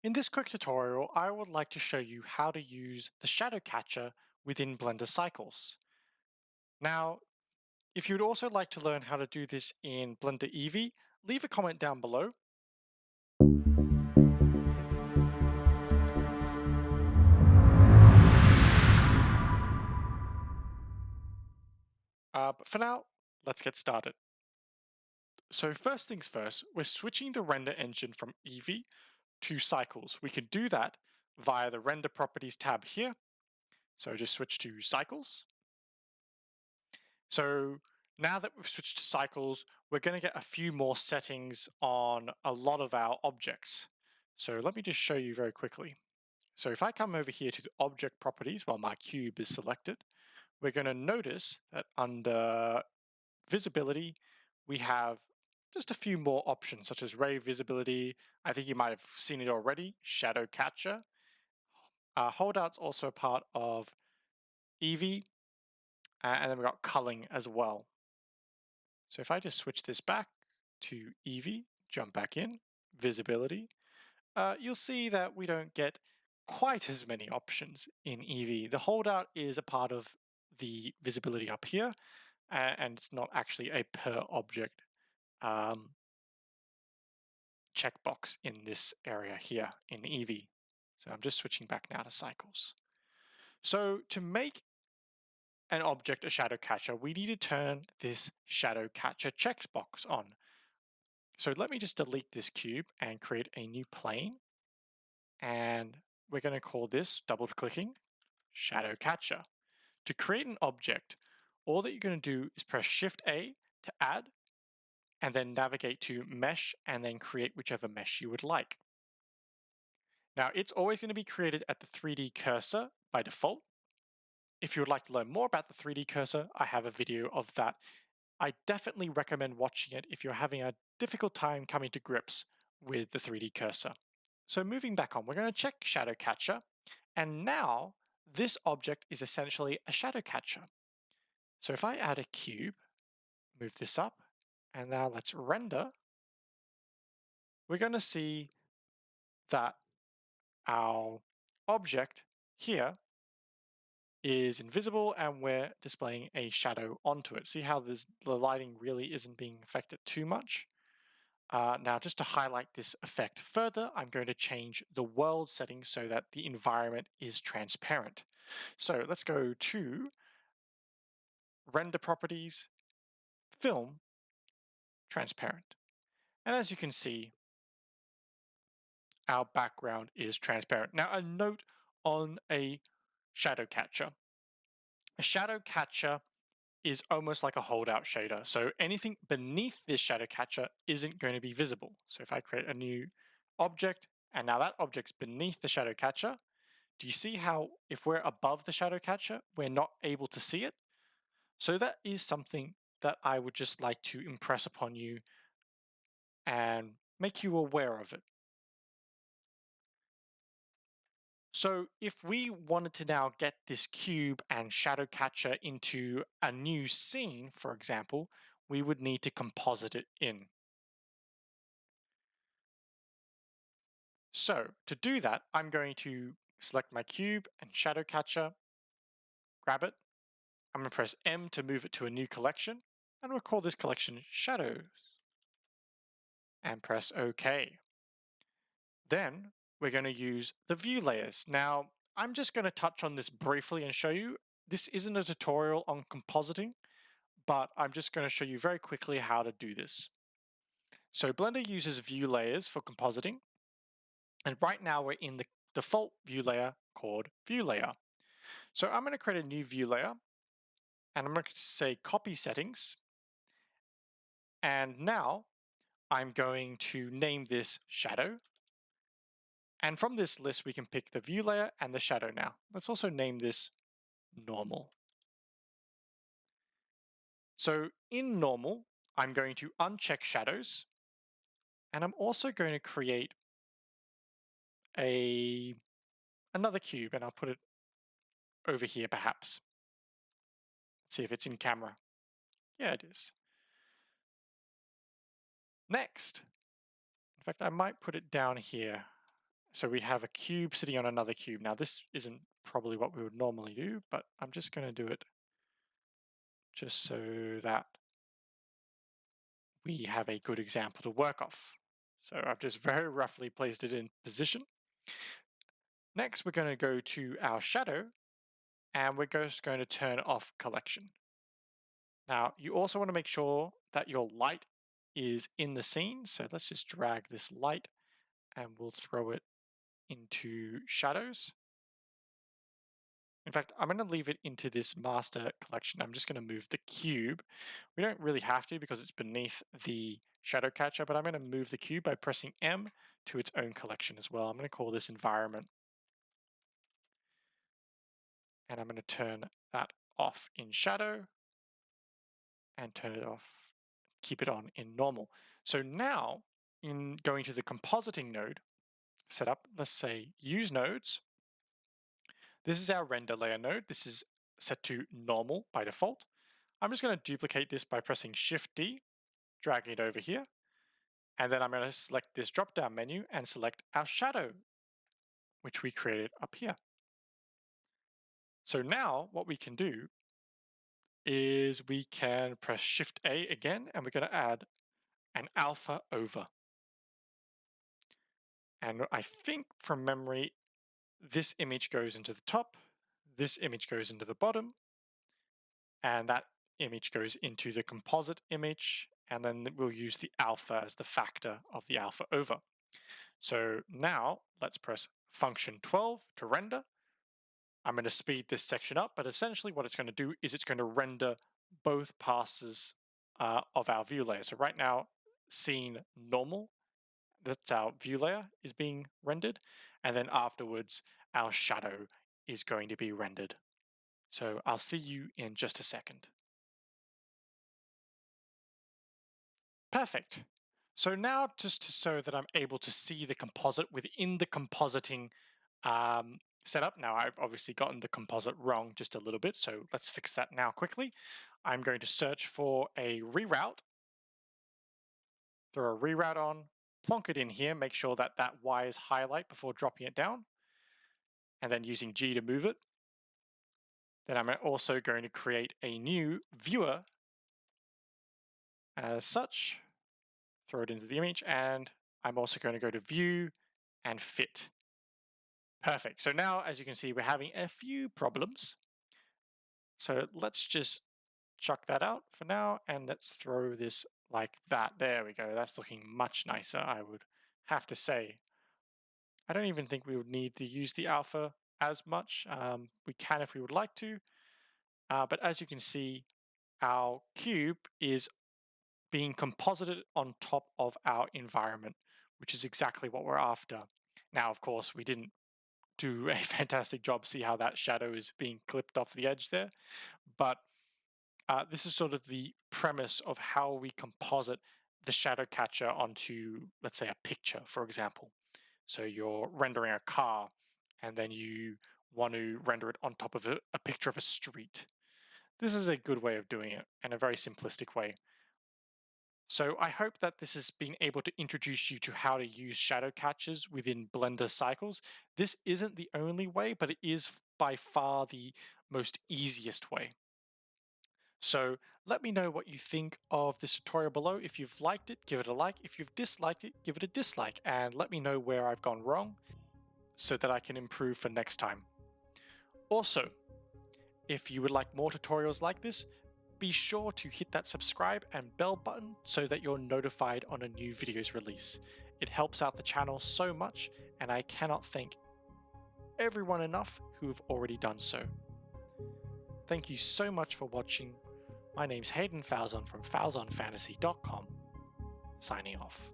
In this quick tutorial, I would like to show you how to use the shadow catcher within Blender Cycles. Now, if you'd also like to learn how to do this in Blender Eevee, leave a comment down below. But for now, let's get started. So first things first, we're switching the render engine from Eevee to Cycles. We can do that via the Render Properties tab here. So just switch to Cycles. So now that we've switched to cycles, we're going to get a few more settings on a lot of our objects. So let me just show you very quickly. So if I come over here to the object properties while my cube is selected, we're going to notice that under visibility, we have just a few more options such as ray visibility. I think you might have seen it already, shadow catcher. Holdout's also a part of Eevee, and then we've got culling as well. So if I just switch this back to Eevee, jump back in, visibility, you'll see that we don't get quite as many options in Eevee. The holdout is a part of the visibility up here, and it's not actually a per object checkbox in this area here in Eevee. So I'm just switching back now to cycles. So to make an object a shadow catcher, we need to turn this shadow catcher checkbox on. So let me just delete this cube and create a new plane. And we're going to call this, double clicking, shadow catcher. To create an object, all that you're going to do is press Shift A to add, and then navigate to mesh and then create whichever mesh you would like. Now it's always going to be created at the 3D cursor by default. If you would like to learn more about the 3D cursor, I have a video of that. I definitely recommend watching it if you're having a difficult time coming to grips with the 3D cursor. So moving back on, we're going to check shadow catcher, and now this object is essentially a shadow catcher. So if I add a cube, move this up, and now let's render, we're going to see that our object here is invisible and we're displaying a shadow onto it. See how the lighting really isn't being affected too much? Now, just to highlight this effect further, I'm going to change the world settings so that the environment is transparent. So let's go to Render Properties, Film, Transparent. And as you can see, our background is transparent. Now, a note on a shadow catcher. A shadow catcher is almost like a holdout shader. So anything beneath this shadow catcher isn't going to be visible. So if I create a new object, and now that object's beneath the shadow catcher, do you see how if we're above the shadow catcher, we're not able to see it? So that is something that I would just like to impress upon you and make you aware of it. So if we wanted to now get this cube and shadow catcher into a new scene, for example, we would need to composite it in. So to do that, I'm going to select my cube and shadow catcher, grab it. I'm going to press M to move it to a new collection, and we'll call this collection Shadows, and press OK. Then we're going to use the view layers. Now, I'm just going to touch on this briefly and show you. This isn't a tutorial on compositing, but I'm just going to show you very quickly how to do this. So Blender uses view layers for compositing, and right now we're in the default view layer called view layer. So I'm going to create a new view layer, and I'm going to say copy settings, and now I'm going to name this shadow. And from this list, we can pick the view layer and the shadow now. Let's also name this normal. So in normal, I'm going to uncheck shadows, and I'm also going to create another cube, and I'll put it over here perhaps. Let's see if it's in camera. Yeah, it is. Next, in fact, I might put it down here So we have a cube sitting on another cube. Now this isn't probably what we would normally do, but I'm just going to do it just so that we have a good example to work off. So I've just very roughly placed it in position. Next, we're going to go to our shadow, and we're just going to turn off collection. Now, you also want to make sure that your light is in the scene. So let's just drag this light and we'll throw it into shadows. In fact, I'm going to leave it into this master collection. I'm just going to move the cube. We don't really have to because it's beneath the shadow catcher, but I'm going to move the cube by pressing M to its own collection as well. I'm going to call this environment. And I'm going to turn that off in shadow and turn it off, keep it on in normal. So now in going to the compositing node setup, let's say use nodes. This is our render layer node. This is set to normal by default. I'm just going to duplicate this by pressing Shift D, dragging it over here. And then I'm going to select this drop-down menu and select our shadow, which we created up here. So now what we can do is we can press Shift A again, and we're going to add an alpha over. And I think from memory, this image goes into the top, this image goes into the bottom, and that image goes into the composite image, and then we'll use the alpha as the factor of the alpha over. So now let's press function 12 to render. I'm going to speed this section up, but essentially what it's going to do is it's going to render both passes of our view layer. So right now, scene normal, that's our view layer, is being rendered. And then afterwards, our shadow is going to be rendered. So I'll see you in just a second. Perfect. So now just so that I'm able to see the composite within the compositing setup. Now I've obviously gotten the composite wrong just a little bit, so let's fix that now quickly. I'm going to search for a reroute, throw a reroute on, plonk it in here, make sure that that Y is highlight before dropping it down, and then using G to move it. Then I'm also going to create a new viewer as such, throw it into the image, and I'm also going to go to view and fit. Perfect. So now, as you can see, we're having a few problems. So let's just chuck that out for now, and let's throw this like that. There we go. That's looking much nicer, I would have to say. I don't even think we would need to use the alpha as much. We can if we would like to. But as you can see, our cube is being composited on top of our environment, which is exactly what we're after. Now, of course, we didn't do a fantastic job. See how that shadow is being clipped off the edge there? But this is sort of the premise of how we composite the shadow catcher onto, let's say, a picture, for example. So you're rendering a car, and then you want to render it on top of a picture of a street. This is a good way of doing it, and a very simplistic way. So I hope that this has been able to introduce you to how to use shadow catchers within Blender cycles. This isn't the only way, but it is by far the most easiest way. So let me know what you think of this tutorial below. If you've liked it, give it a like. If you've disliked it, give it a dislike, and let me know where I've gone wrong so that I can improve for next time. Also, if you would like more tutorials like this, be sure to hit that subscribe and bell button so that you're notified on a new video's release. It helps out the channel so much, and I cannot thank everyone enough who have already done so. Thank you so much for watching. My name's Hayden Falzon from falzonfantasy.com, signing off.